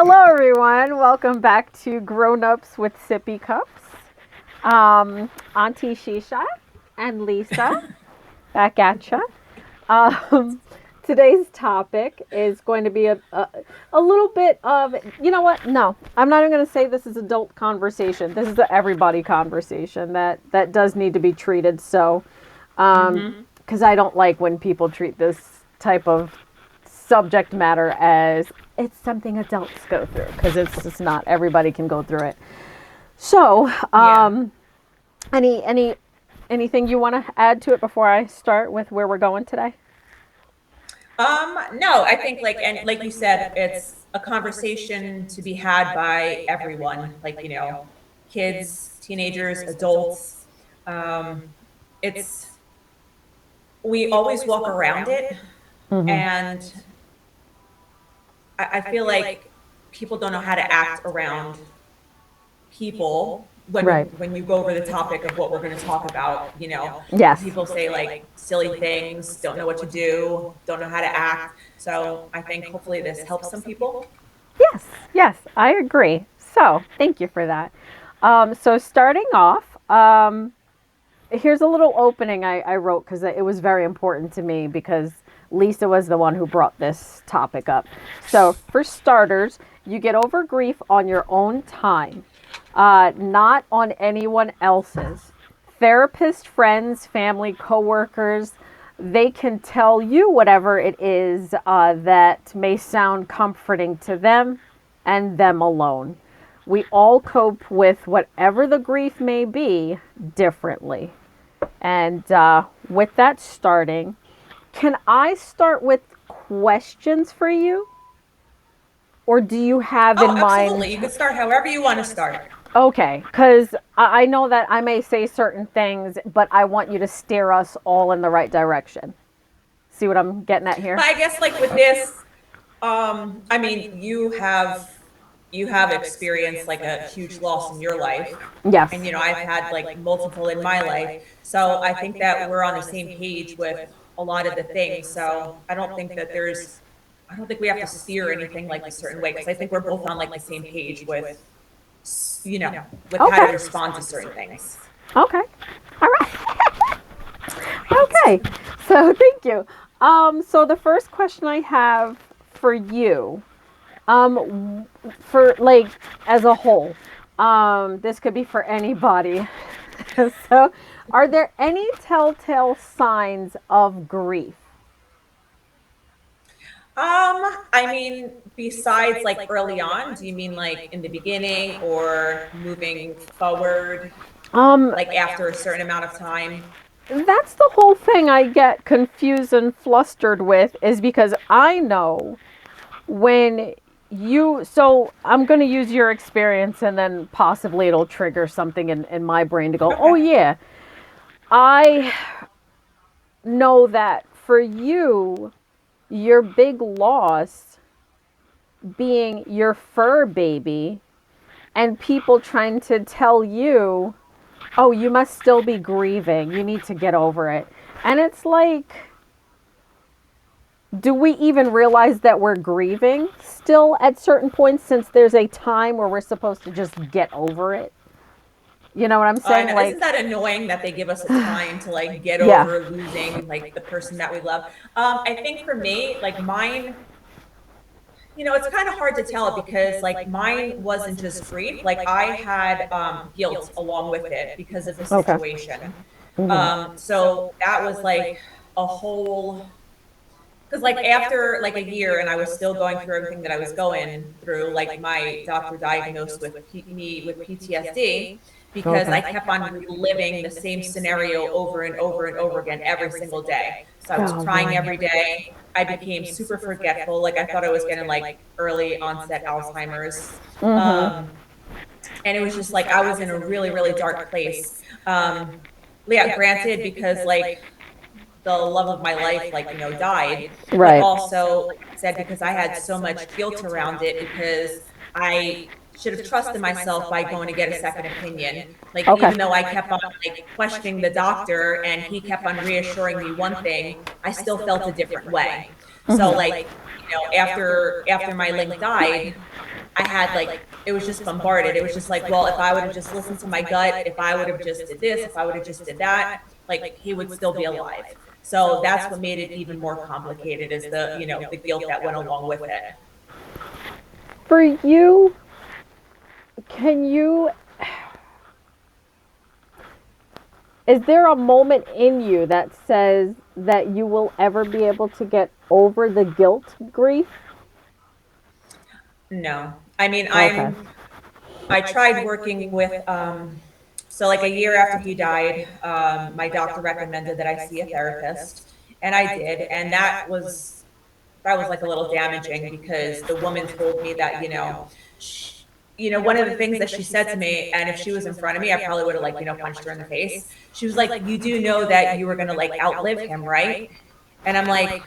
Hello, everyone. Welcome back to Grown Ups with Sippy Cups. Auntie Shisha and Lisa back at ya. Um, Today's topic is going to be a little bit of, you know what? No, I'm not even going to say this is adult conversation. This is the everybody conversation that does need to be treated. So, because I don't like when people treat this type of subject matter as it's something adults go through because it's just not everybody can go through it. So, Yeah. any anything you want to add to it before I start with where we're going today? No, I think like you said, it's a conversation to be had by everyone, kids, teenagers, adults. Um, it's we always walk around it, Mm-hmm. and I feel like people don't know how to act around people Right. when you go over the topic of what we're going to talk about. Yes. People say like silly things, don't know what to do, don't know how to act. So I think hopefully this helps some people. Yes. Yes. I agree. So thank you for that. So starting off, here's a little opening I wrote because it was very important to me because Lisa was the one who brought this topic up. So, for starters, you get over grief on your own time, not on anyone else's. Therapist, friends, family, coworkers, they can tell you whatever it is that may sound comforting to them and them alone. We all cope with whatever the grief may be differently. And with that starting, can I start with questions for you? Or do you have Oh, in mind? absolutely. You can start however you want to start. Okay, because I know that I may say certain things, but I want you to steer us all in the right direction. See what I'm getting at here? But I guess like with this, I mean, you have experienced like a huge loss in your life. Yes. And I've had like multiple in my life. So I think that we're on the same page with a lot of the things. So I don't think we have to steer anything like a certain way because I think we're both on like the same page you know, with how to Okay. respond to certain things. Okay. All right. Okay. So thank you. So the first question I have for you, for like as a whole, this could be for anybody. So, are there any telltale signs of grief? I mean, besides like early on, do you mean like in the beginning or moving forward, Um, like after a certain amount of time? that's the whole thing I get confused and flustered with is because I know when so I'm going to use your experience and then possibly it'll trigger something in my brain to go, oh, Okay. yeah, I know that for you, your big loss being your fur baby and people trying to tell you, oh, you must still be grieving. You need to get over it. And it's like, do we even realize that we're grieving still at certain points since there's a time where we're supposed to just get over it? You know what I'm I saying? know. Like, Isn't that annoying that they give us a time to like get yeah. over losing like the person that we love? I think for me, like mine, it's kind of hard to tell because like mine wasn't just grief. Like I had guilt along with it because of the Okay. situation. Mhm. So that was like a whole because like after like a year and I was still going through everything that I was going through, like my doctor diagnosed me with PTSD because I kept on reliving the same scenario over and over and over again every single day. So I was Oh crying boy. every day. I became super forgetful. Like I thought I was getting like early onset Alzheimer's. Mhm. Um, and it was just like I was in a really, really dark place. Um, yeah, granted, because like the love of my life, like, died. But Right. also, like I said, because I had so much guilt around it because I should have trusted myself by going to get a second opinion. Like, Okay. even though I kept on like questioning the doctor and he kept on reassuring me one thing, I still felt a different way. So Mhm. like, after my link died, I had like, it was just bombarded. It was just like, well, if I would have just listened to my gut, if I would have just did this, if I would have just did that, like he would still be alive. So that's what made it even more complicated is the, the guilt that went along with it. For you, can you, is there a moment in you that says that you will ever be able to get over the guilt grief? No. I mean, Okay. I tried working with, so like a year after he died, my doctor recommended that I see a therapist, and I did, and that was like a little damaging because the woman told me that, one of the things that she said to me, and if she was in front of me, I probably would have like, punched her in the face. She was like, "You do know that you were going to like outlive him, right?" And I'm like,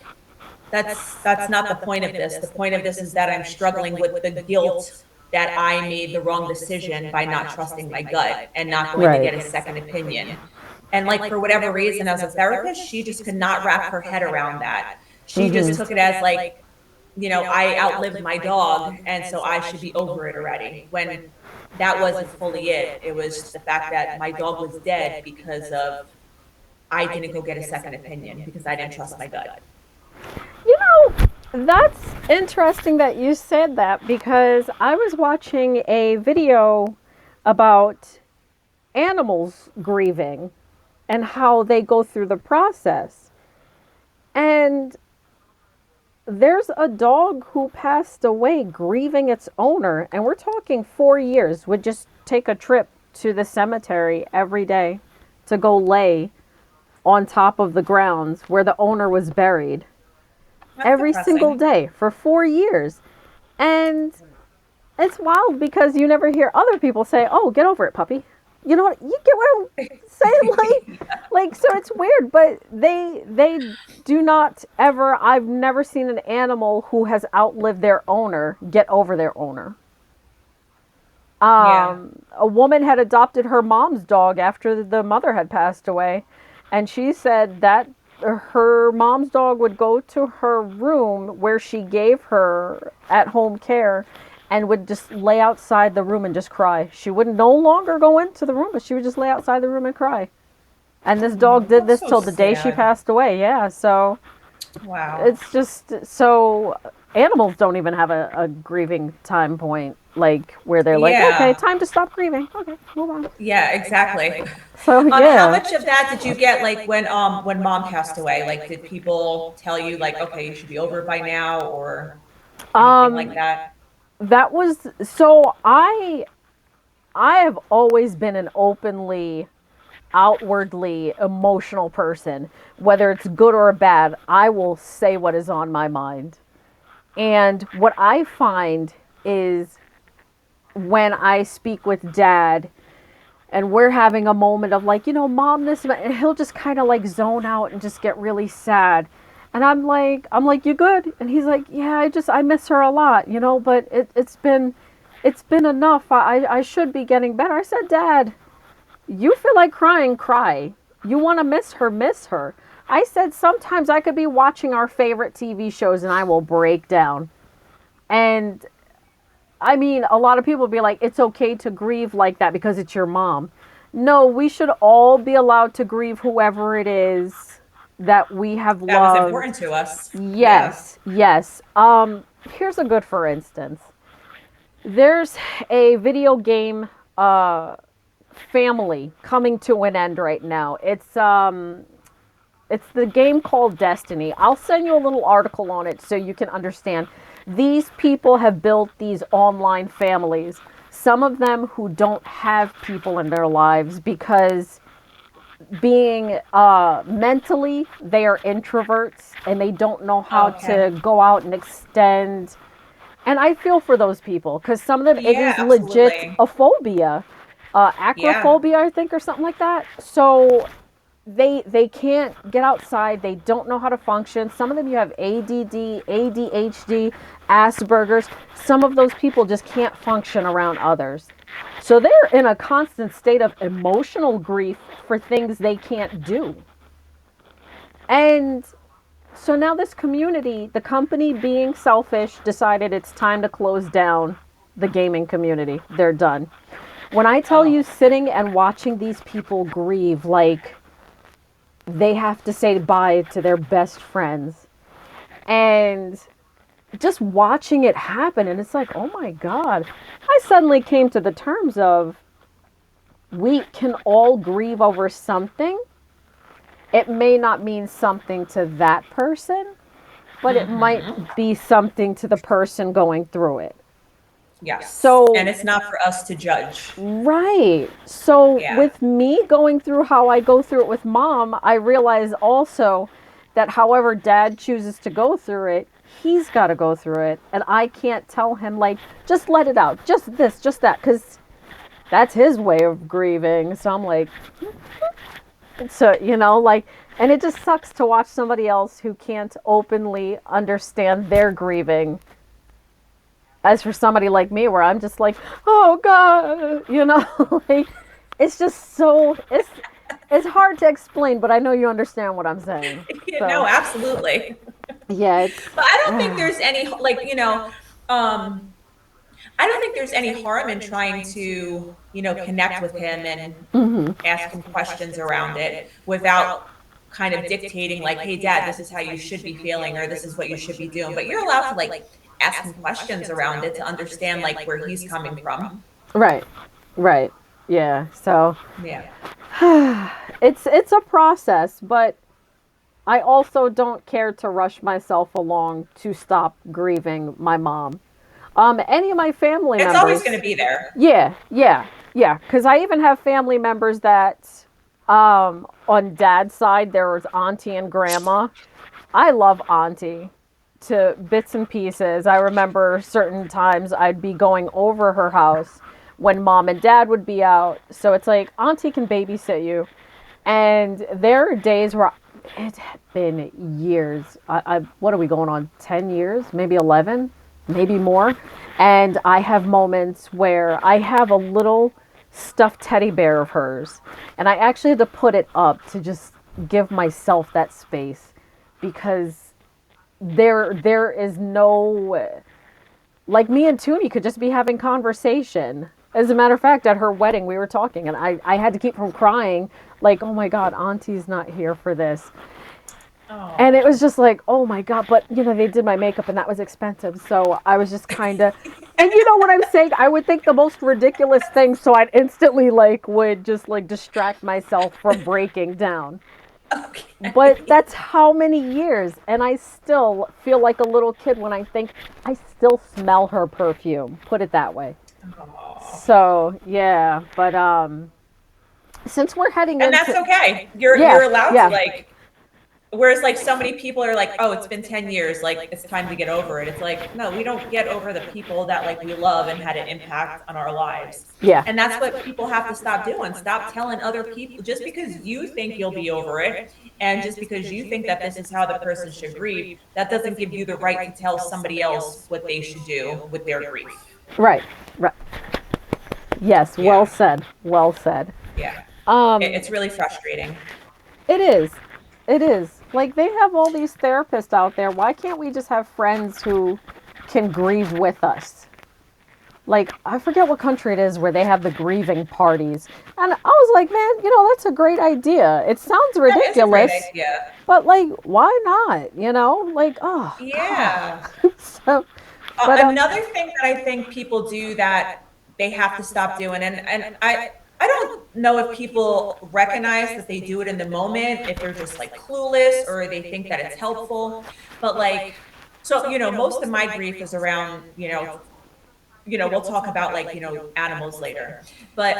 that's not the point of this. The point of this is that I'm struggling with the guilt that I made the wrong decision by not trusting my gut and not going to get a second opinion. And like for whatever reason, as a therapist, she just could not wrap her head around that. She just took it as like, I outlived my dog, and so I should be over it already. When that wasn't fully it. It was the fact that my dog was dead because of I didn't go get a second opinion because I didn't trust my gut. You know, that's interesting that you said that because I was watching a video about animals grieving and how they go through the process. And there's a dog who passed away grieving its owner, and we're talking 4 years, would just take a trip to the cemetery every day to go lay on top of the grounds where the owner was buried That's every single depressing. day for 4 years. And it's wild because you never hear other people say, "Oh, get over it, puppy." You know what? You get what I'm saying? Like so it's weird, but they do not ever. I've never seen an animal who has outlived their owner get over their owner. Yeah. A woman had adopted her mom's dog after the mother had passed away, and she said that her mom's dog would go to her room where she gave her at home care and would just lay outside the room and just cry. She would no longer go into the room, but she would just lay outside the room and cry. And this dog Oh, did that's this so till the day she sad. passed away. Yeah, so Wow. it's just so animals don't even have a grieving time point like where they're like, okay, Yeah. time to stop grieving. Okay, move on. Yeah, exactly. So How yeah. much of that did you get like when mom passed away? Like did people tell you like, okay, you should be over it by now or anything like Um, that? that was so I have always been an openly outwardly emotional person. Whether it's good or bad, I will say what is on my mind. And what I find is when I speak with dad and we're having a moment of like, mom, this, and he'll just kind of like zone out and just get really sad. And I'm like, you good? And he's like, yeah, I miss her a lot, but it's been enough. I should be getting better. I said, Dad, you feel like crying, cry. You want to miss her, miss her. I said, sometimes I could be watching our favorite TV shows and I will break down. And I mean, a lot of people be like, it's okay to grieve like that because it's your mom. No, we should all be allowed to grieve whoever it is that we have That was loved. important to us. Yeah. Yes, yes. Here's a good for instance. There's a video game uh family coming to an end right now. It's the game called Destiny. I'll send you a little article on it so you can understand. These people have built these online families. Some of them who don't have people in their lives because being mentally they are introverts and they don't know how Okay. to go out and extend. And I feel for those people because some of them it Yeah, is legit absolutely. a phobia, Yeah. acrophobia I think or something like that. So they can't get outside. They don't know how to function. Some of them you have ADD, ADHD, Asperger's. Some of those people just can't function around others. So they're in a constant state of emotional grief for things they can't do. And so now this community, the company being selfish, decided it's time to close down the gaming community. They're done. When I tell you Oh, sitting and watching these people grieve, like they have to say bye to their best friends, and just watching it happen, and it's like, oh my God. I suddenly came to the terms of we can all grieve over something. It may not mean something to that person, but it might hmm, be something to the person going through it. yes. And So, it's not for us to judge. right. So, Yeah. with me going through how I go through it with mom, I realize also that however dad chooses to go through it, he's got to go through it. And I can't tell him, like, just let it out, just this, just that, because that's his way of grieving. So, I'm like, so, like, and it just sucks to watch somebody else who can't openly understand their grieving. As for somebody like me, where I'm just like, oh God, like it's just so it's hard to explain, but I know you understand what I'm saying. No, So absolutely. yeah, it's But I don't think there's any, like, um, I don't think there's any harm in trying to, connect with him and mhm. ask him questions around it without kind of dictating, like, hey, dad, this is how you should be feeling, or this is what you should be doing. But you're allowed to, like, ask him questions around it to understand, like, where he's coming from. Right, right, yeah. So Yeah. it's a process, but I also don't care to rush myself along to stop grieving my mom. Any of my family It's always members. going to be there. Yeah, yeah, yeah. Because I even have family members that, on dad's side, there was auntie and grandma. I love auntie to bits and pieces. I remember certain times I'd be going over her house when mom and dad would be out. So it's like, auntie can babysit you. And there are days where it had been years. What are we going on? 10 years? Maybe 11? Maybe more. And I have moments where I have a little stuffed teddy bear of hers. And I actually had to put it up to just give myself that space because there is no, like, me and Toonie could just be having conversation. As a matter of fact, at her wedding, we were talking, and I had to keep from crying, like, oh my God, Auntie's not here for this. And it Oh. was just like, oh my God, but they did my makeup, and that was expensive. So I was just kind of, and you know what I'm saying? I would think the most ridiculous thing, so I'd instantly, like, would just, like, distract myself from breaking down. But Okay. that's how many years, and I still feel like a little kid when I think I still smell her perfume. Put it that way. Oh. So yeah, but since we're heading And that's into okay. You're yeah, you're allowed to, yeah, like, whereas, like, so many people are like, oh, it's been 10 years, like, it's time to get over it. It's like, no, we don't get over the people that, like, we love and had an impact on our lives. yeah, And that's what people have to stop doing. Stop telling other people, just because you think you'll be over it, and just because you think that this is how the person should grieve, that doesn't give you the right to tell somebody else what they should do with their grief. right, right. Yes, well Yeah. said, well said. Yeah. Um, It's really frustrating. it is, it is. Like, they have all these therapists out there. Why can't we just have friends who can grieve with us? Like, I forget what country it is where they have the grieving parties. And I was like, man, that's a great idea. It sounds That is a great ridiculous, idea. but, like, why not? Like, oh God. Yeah. So, but Another thing that I think people do that they have to stop doing, and I don't know if people recognize that they do it in the moment, if they're just, like, clueless, or they think that it's helpful. But, like, so, most of my grief is around, we'll talk about, like, animals later. But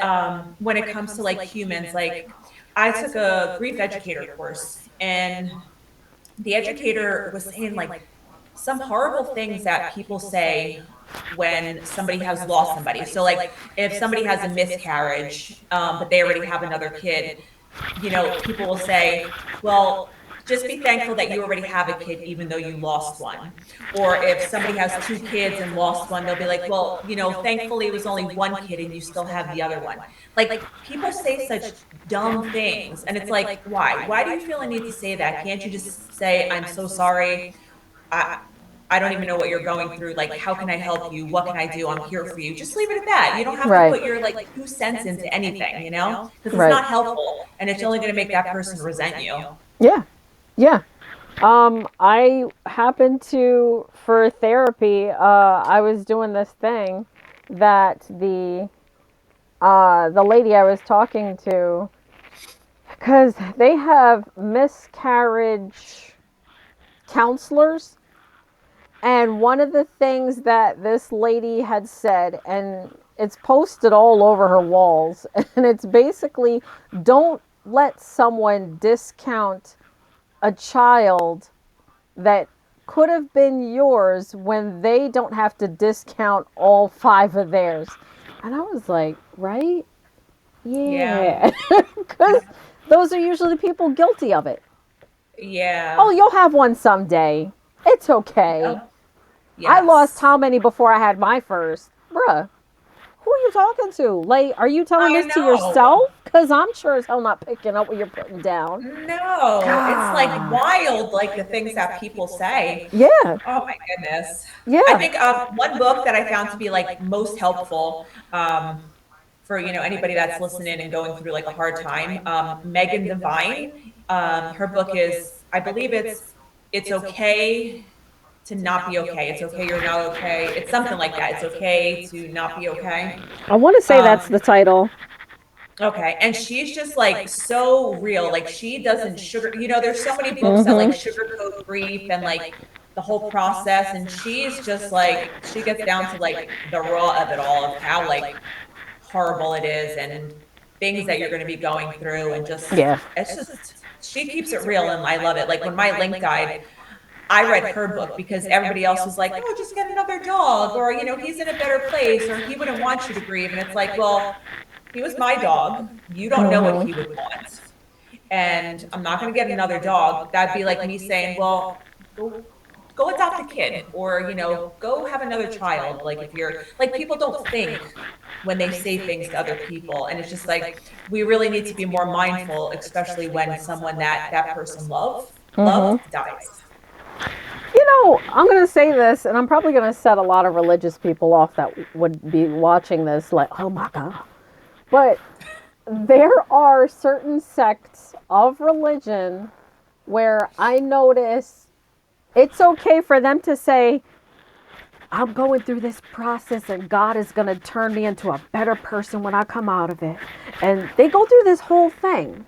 when it comes to, like, humans, like, I took a grief educator course, and the educator was saying, like, some horrible things that people say when somebody has lost somebody. So, like, if somebody has a miscarriage, but they already have another kid, people will say, well, just be thankful that you already have a kid, even though you lost one. Or if somebody has two kids and lost one, they'll be like, well, thankfully it was only one kid and you still have the other one. Like, people say such dumb things. And it's like, why? Why do you feel a need to say that? Can't you just say, I'm so sorry? I don't even know what you're going through. Like, how can I help you? What can I do? I'm here for you. Just leave it at that. You don't have to Right. put your like 2 cents into anything, because it's Right. not helpful and it's only going to make that person resent you. Yeah. Yeah. I happened to for therapy. I was doing this thing that the lady I was talking to, because they have miscarriage counselors, and one of the things that this lady had said, and it's posted all over her walls, and it's basically, don't let someone discount a child that could have been yours when they don't have to discount all five of theirs. And I was like, right? Yeah. Yeah. Because those are usually the people guilty of it. Yeah. Oh, you'll have one someday. It's okay. Yep. I lost Yes. how many before I had my first? Bruh, who are you talking to? Like, are you telling I this to know. yourself? Because I'm sure as hell not picking up what you're putting down. No, it's like God. wild, like the things that people say. Yeah. Oh my goodness. I Yeah. think one book that I found to be like most helpful for anybody that's listening and going through like a hard time. Megan Devine, her book is, I believe it's okay to not be okay. It's okay you're not okay. It's something like that. It's okay to not be okay. I want to say that's Um, the title. Okay. And she's just like so real. Like she doesn't there's so many books that like Mm-hmm. sugarcoat grief and like the whole process. And she's just like, she gets down to like the raw of it all, of how like horrible it is and things that you're going to be going through. And just, Yeah. it's just, she keeps it real. And I love it. Like when my link died, I read her book because everybody else was like, oh, just get another dog, or, he's in a better place, or he wouldn't want you to grieve. And it's like, well, he was my dog. You don't know what he would want. And I'm not going to get another dog. That'd be like me saying, well, go adopt a kid, or, go have another child. Like if you're like, people don't think when they say things to other people. And it's just like, we really need to be more mindful, especially when someone that person loved Mm-hmm. dies. I'm going to say this, and I'm probably going to set a lot of religious people off that would be watching this, like, oh my God. But there are certain sects of religion where I notice it's okay for them to say, I'm going through this process and God is going to turn me into a better person when I come out of it. And they go through this whole thing.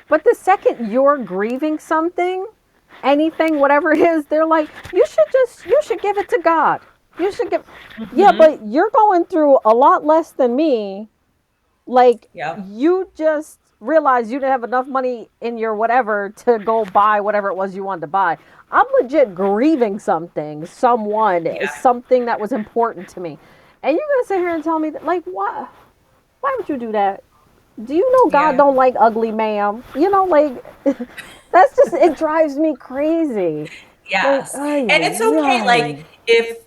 But the second you're grieving something, anything, whatever it is, they're like, you should give it to God. You should give, yeah, Mm-hmm. but you're going through a lot less than me. Like, Yeah. you just realized you didn't have enough money in your whatever to go buy whatever it was you wanted to buy. I'm legit grieving Yeah. something that was important to me. And you're going to sit here and tell me that, like, why? Why would you do that? Do you know God Yeah. don't like ugly, ma'am? Like, that's just, it drives me crazy. Like, Yes. ay, And it's ay, okay, like ay. if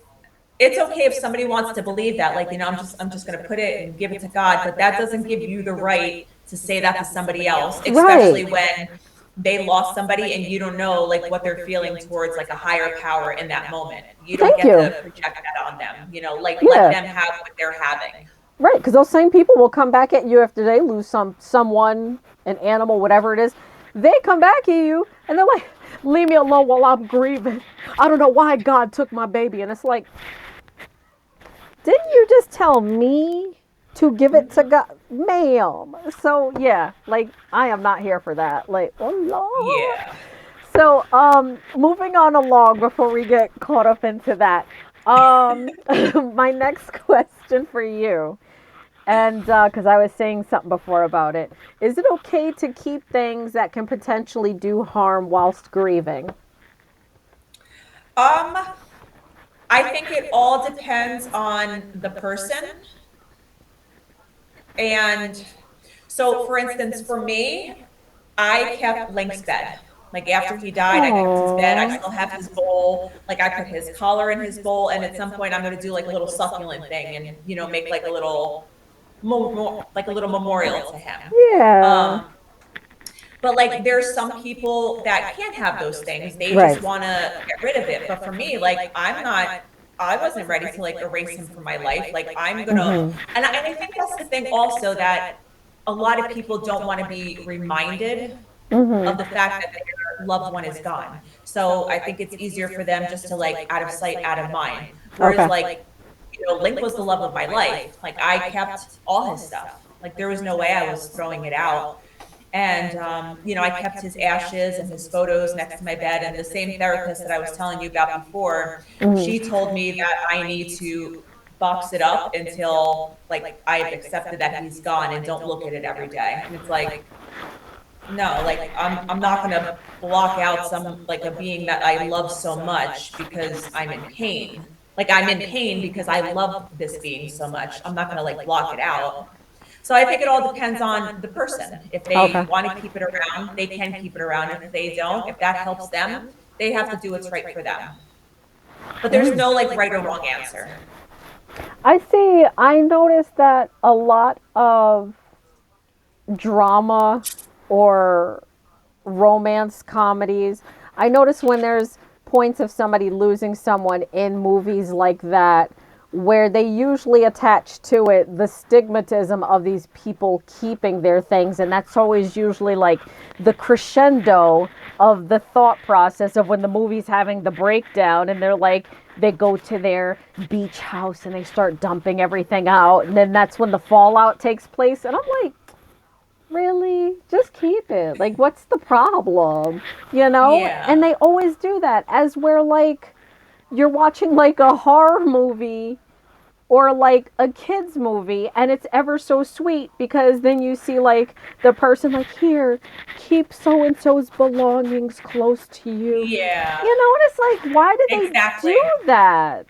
it's okay if somebody wants to believe that, like, I'm just gonna put it and give it to God, but that doesn't give you the right to say that to somebody else, Right. especially when they lost somebody and you don't know like what they're feeling towards like a higher power in that moment. You don't Thank get you. to project that on them, like let Yeah. them have what they're having. Right, because those same people will come back at you after they lose someone, an animal, whatever it is. They come back at you and they're like, "Leave me alone while I'm grieving. I don't know why God took my baby." And it's like, didn't you just tell me to give it to Mhm. God, ma'am? So yeah, like I am not here for that. Like, oh Lord. Yeah. So moving on along before we get caught up into that. My next question for you. And because I was saying something before about it, is it okay to keep things that can potentially do harm whilst grieving? Um, I think it all depends on the person. And so, for instance, for me, I kept Link's bed. Like after he died, I kept his bed. I Aww. still have his bowl. Like I put his collar in his bowl. And at some point, I'm going to do like a little succulent thing and, make like a little, like a little memorial to him. Yeah. Um, But like there's some people that can't have those things. They just Right. want to get rid of it. But for me, like I wasn't ready to like erase him from my life. Like I'm gonna, Hmm. and I think that's the thing also that a lot of people don't want to be reminded Hmm. of the fact that their loved one is gone. So I think it's easier for them just to like out of sight, out of mind. Whereas Okay. like, Link was the love of my life. Like I kept all his stuff. Like there was no way I was throwing it out. And, I kept his ashes and his photos next to my bed. And the same therapist that I was telling you about before, she Hmm. told me that I need to box it up until like I've accepted that he's gone and don't look at it every day. And it's like, no, like I'm not gonna block out some like a being that I love so much because I'm in pain. Like I'm in pain because I love this being so much. I'm not gonna like block it out. So I think it all depends on the person. If they Okay. want to keep it around, they can keep it around. If they don't, if that helps them, they have to do what's right for them. But there's no like right or wrong answer. I see. I noticed that a lot of drama or romance comedies. I notice when there's points of somebody losing someone in movies like that, where they usually attach to it the stigmatism of these people keeping their things. And that's always usually like the crescendo of the thought process of when the movie's having the breakdown and they're like, they go to their beach house and they start dumping everything out. And then that's when the fallout takes place. And I'm like, really? Just keep it. Like, what's the problem? You know? And Yeah. they always do that as where, like, you're watching, like, a horror movie or, like, a kid's movie, and it's ever so sweet because then you see, like, the person, like, here, keep so and so's belongings close to you. Yeah. You know? And it's like, why do they Exactly. do that?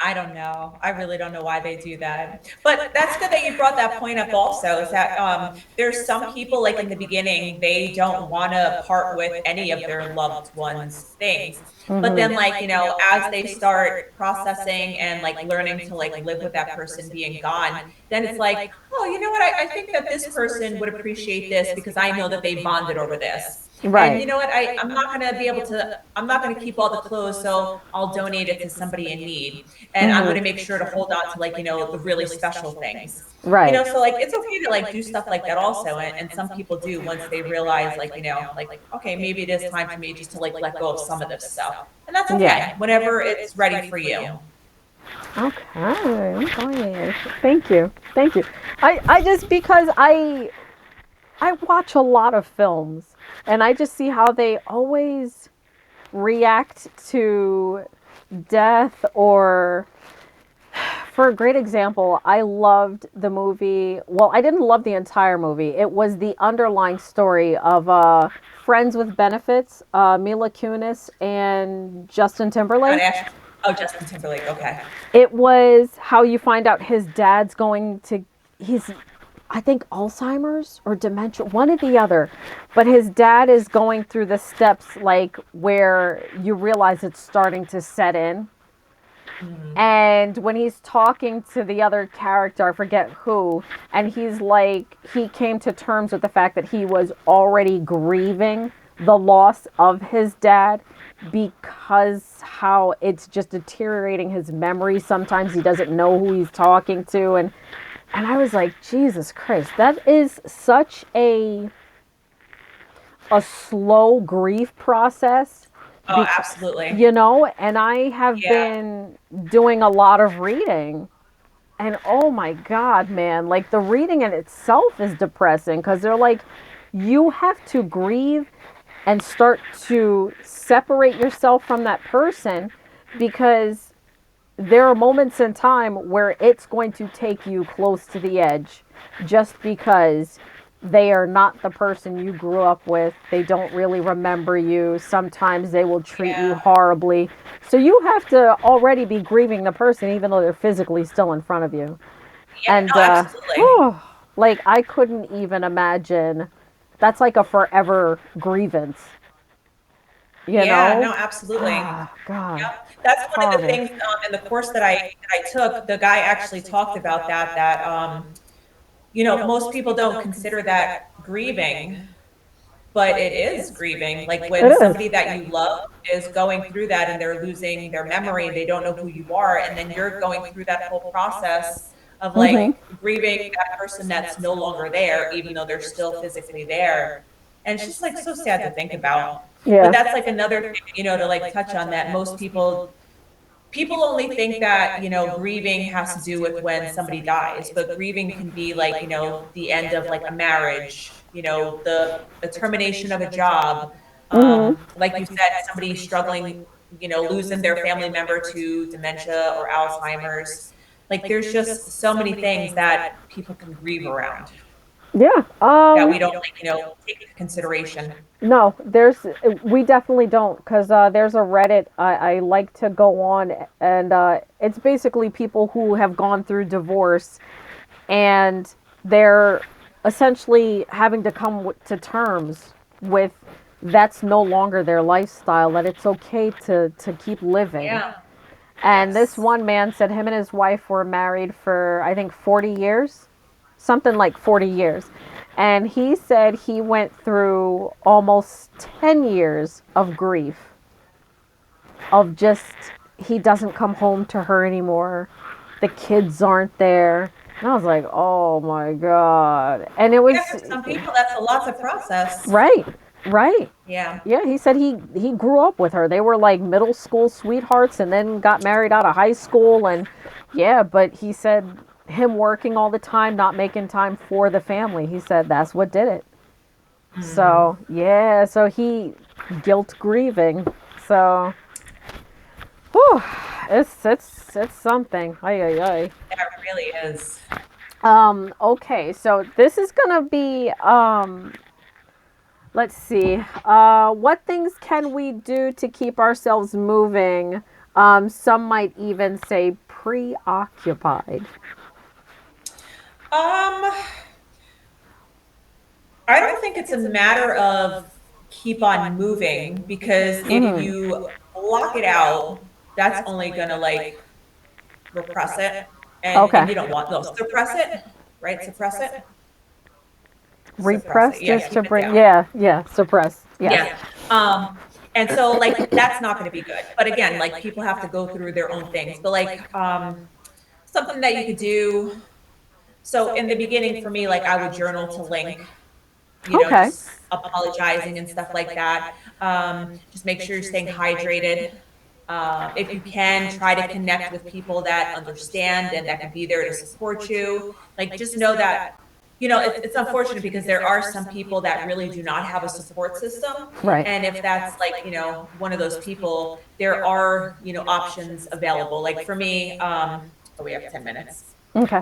I don't know. I really don't know why they do that. But that's good that you brought that point up also, is that there's some people like in the beginning, they don't want to part with any of their loved ones' things. But then Mm-hmm. like, as they start processing and like learning to like live with that person being gone, then it's like, oh, you know what? I think that this person would appreciate this because I know that they bonded over this. And Right. you know what? I'm not going to be able to, I'm not going to keep all the clothes, so I'll donate it to somebody in need. And I'm going to make sure to hold on to like, the really special things. Right. So like it's okay to like do stuff like that also. And some people do once they realize like, like, okay, maybe it is time for me just to like let go of some of this stuff. And that's okay Yeah. whenever it's ready for you. Okay. Okay. Thank you. Thank you. I just because I watch a lot of films and I just see how they always react to death or for a great example, I loved the movie. Well, I didn't love the entire movie. It was the underlying story of Friends with Benefits, Mila Kunis and Justin And Timberlake. Ash, oh, Justin Timberlake. Okay. It was how you find out his dad's going to, he's, I think, Alzheimer's or dementia, one or the other. But his dad is going through the steps like where you realize it's starting to set in. Mm-hmm. And when he's talking to the other character, I forget who, and he's like, he came to terms with the fact that he was already grieving the loss of his dad because how it's just deteriorating his memory. Sometimes he doesn't know who he's talking to. And I was like, Jesus Christ, that is such a slow grief process Oh, because, absolutely. you know, and I have Yeah. been doing a lot of reading and oh my god, man, like the reading in itself is depressing because they're like you have to grieve and start to separate yourself from that person because there are moments in time where it's going to take you close to the edge just because they are not the person you grew up with. They don't really remember you. Sometimes they will treat you Yeah. horribly. So you have to already be grieving the person even though they're physically still in front of you. Yeah. And No, absolutely. like I couldn't even imagine that's like a forever grievance, you Yeah. know? No, absolutely. Ah, God. Yep. That's one of the Horrible. things in the course that I took. The guy actually talked about that. Most people don't consider that grieving, but it is grieving. Like It when is. somebody that you love is going through that and they're losing their memory, they don't know who you are, and then you're going through that whole process of Mm-hmm. like grieving that person that's no longer there, even though they're still physically there. And it's just like so sad to think about. But Yeah. that's like another thing, to like touch on that. Most people only think that, grieving has to do with when somebody dies, but grieving can be like, the end of like a marriage, the termination of a job. Mm-hmm. Like you said, somebody struggling, losing their family member to dementia or Alzheimer's. Like there's just so many things that people can grieve around Yeah. that we don't like, take into consideration. No, we definitely don't because there's a Reddit I like to go on, and it's basically people who have gone through divorce, and they're essentially having to come to terms with that's no longer their lifestyle, that it's okay to keep living. Yeah. And this Yes. one man said him and his wife were married for, I think, 40 years, something like 40 years. And he said he went through almost 10 years of grief, of just, he doesn't come home to her anymore. The kids aren't there. And I was like, oh my God. And it Yeah, was, for some people, that's a lot to process. right, right. Yeah. Yeah, he said he grew up with her. They were like middle school sweethearts and then got married out of high school, and yeah, but he said him working all the time, not making time for the family. He said that's what did it. Mm. So, yeah, so he guilt grieving. So, whew, it's something. Ay ay ay. That really is. Okay, so this is going to be let's see. What things can we do to keep ourselves moving? Some might even say preoccupied. Um, I don't think it's a matter of keep on moving because if Mm-hmm. you block it out, that's only gonna like repress it. And Okay. you don't want no suppress it, right? Suppress it. Suppress it. Repress Yeah, just keep to it bring, down. yeah, yeah, suppress. Yes. Yeah. And so like that's not gonna be good. But again, like people have to go through their own things. But like something that you could do. So in the beginning for me, like I would journal to link, Okay. just apologizing and stuff like that. Just make sure you're staying hydrated. If you can, try to connect with people that understand and that can be there to support you. Like, just know that, it's unfortunate because there are some people that really do not have a support system. Right. And if that's like, one of those people, there are, options available. Like for me, oh, we have 10 minutes. Okay.